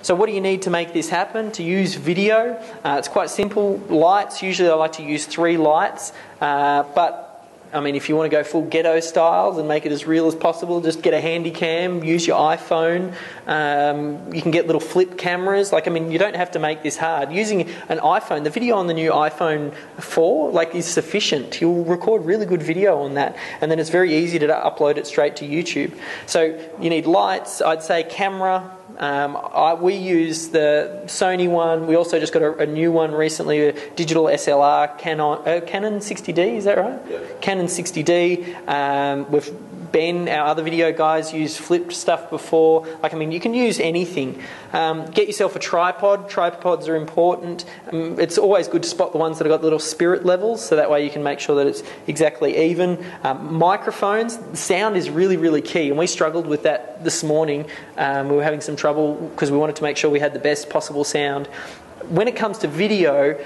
So what do you need to make this happen? To use video, it's quite simple. Lights, usually I like to use 3 lights, but I mean, if you want to go full ghetto styles and make it as real as possible, just get a handy cam, use your iPhone. You can get little flip cameras. Like, I mean, you don't have to make this hard. Using an iPhone, the video on the new iPhone 4, is sufficient. You'll record really good video on that, and then it's very easy to upload it straight to YouTube. So you need lights, I'd say camera. We use the Sony one. We also just got a new one recently, a digital SLR Canon 60D, is that right? Yeah. Canon 60D. With Ben, our other video guys, used flipped stuff before. Like, I mean, you can use anything. Get yourself a tripod. Tripods are important. It's always good to spot the ones that have got little spirit levels, so that way you can make sure that it's exactly even. Microphones, sound is really, really key, and we struggled with that this morning. We were having some trouble because we wanted to make sure we had the best possible sound. When it comes to video,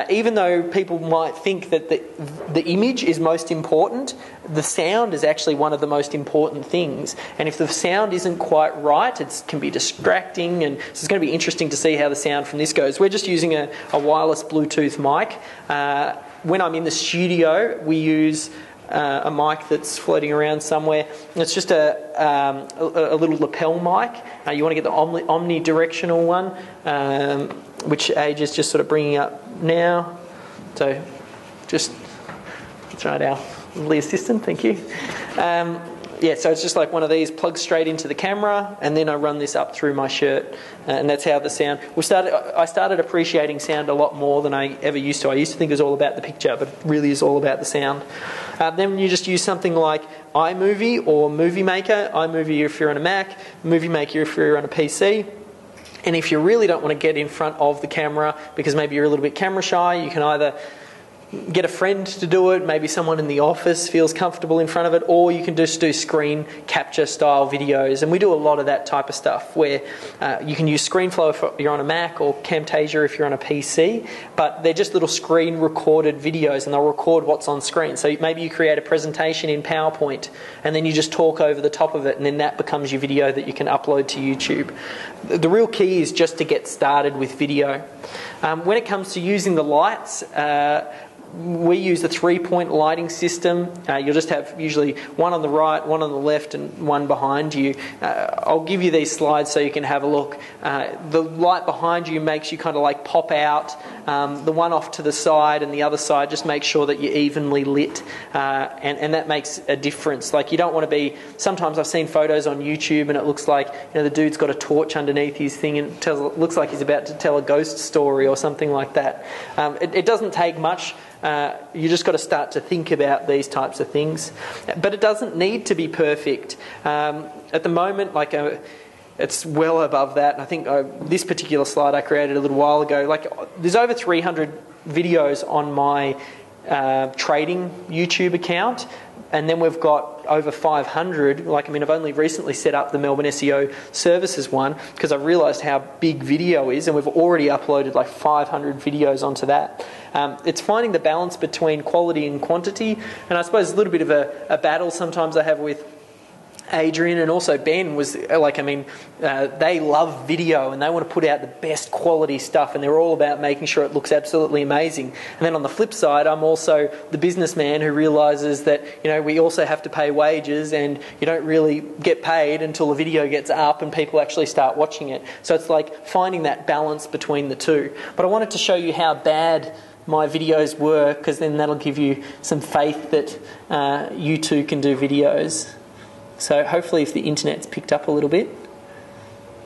even though people might think that the image is most important, the sound is actually one of the most important things. And if the sound isn't quite right, it can be distracting, and so it's going to be interesting to see how the sound from this goes. We're just using a wireless Bluetooth mic. When I'm in the studio, we use a mic that's floating around somewhere. It's just a little lapel mic. You want to get the omnidirectional one, which Age is just sort of bringing up now. So just try it out. Lovely assistant, thank you. Yeah, so it's just like one of these, plugs straight into the camera, and then I run this up through my shirt, and that's how the sound. I started appreciating sound a lot more than I ever used to. I used to think it was all about the picture, but it really is all about the sound. Then you just use something like iMovie or Movie Maker. iMovie if you're on a Mac, Movie Maker if you're on a PC. And if you really don't want to get in front of the camera because maybe you're a little bit camera shy, you can either get a friend to do it, maybe someone in the office feels comfortable in front of it, or you can just do screen capture style videos. And we do a lot of that type of stuff where you can use Screenflow if you're on a Mac or Camtasia if you're on a PC, but they're just little screen recorded videos and they'll record what's on screen. So maybe you create a presentation in PowerPoint and then you just talk over the top of it, and then that becomes your video that you can upload to YouTube. The real key is just to get started with video. When it comes to using the lights, we use a 3-point lighting system. You'll just have usually one on the right, one on the left, and one behind you. I'll give you these slides so you can have a look. The light behind you makes you kind of like pop out. The one off to the side and the other side just makes sure that you're evenly lit, and that makes a difference. Like, you don't want to be. Sometimes I've seen photos on YouTube and it looks like, you know, the dude's got a torch underneath his thing and it looks like he's about to tell a ghost story or something like that. It doesn't take much. You just got to start to think about these types of things, but it doesn't need to be perfect. At the moment, it's well above that. I think this particular slide I created a little while ago. Like, there's over 300 videos on my trading YouTube account, and then we've got over 500. I've only recently set up the Melbourne SEO Services one because I realised how big video is, and we've already uploaded like 500 videos onto that. It's finding the balance between quality and quantity, and I suppose a little bit of a battle sometimes I have with Adrian and also Ben was they love video and they want to put out the best quality stuff, and they're all about making sure it looks absolutely amazing. And then on the flip side, I'm also the businessman who realises that, you know, we also have to pay wages, and you don't really get paid until the video gets up and people actually start watching it. So it's like finding that balance between the two. But I wanted to show you how bad my videos work, because then that'll give you some faith that you too can do videos. So hopefully if the internet's picked up a little bit.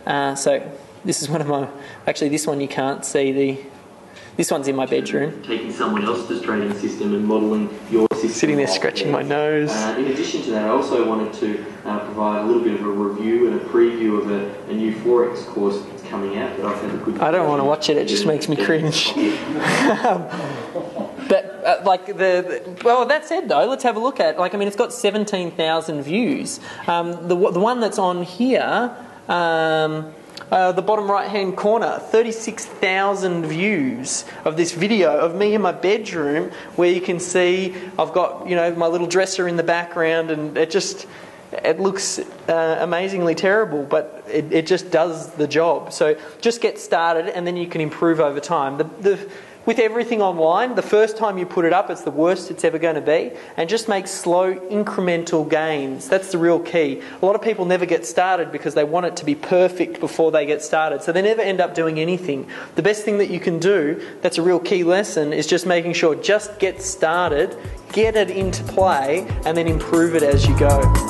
So this is one of my... Actually, this one you can't see. This one's in my bedroom. Taking someone else's trading system and modelling your system. Sitting there scratching my nose. In addition to that, I also wanted to provide a little bit of a review and a preview of a new Forex course that's coming out that I've had a good... I don't want to watch it, it just makes me cringe. But well, that said though, let's have a look at. It's got 17,000 views. The one that's on here, the bottom right hand corner, 36,000 views of this video of me in my bedroom, where you can see I've got, you know, my little dresser in the background, and it just, it looks amazingly terrible, but it just does the job. So just get started, and then you can improve over time. With everything online, the first time you put it up, it's the worst it's ever going to be, and just make slow incremental gains. That's the real key. A lot of people never get started because they want it to be perfect before they get started, so they never end up doing anything. The best thing that you can do, that's a real key lesson, is just making sure, just get started, get it into play, and then improve it as you go.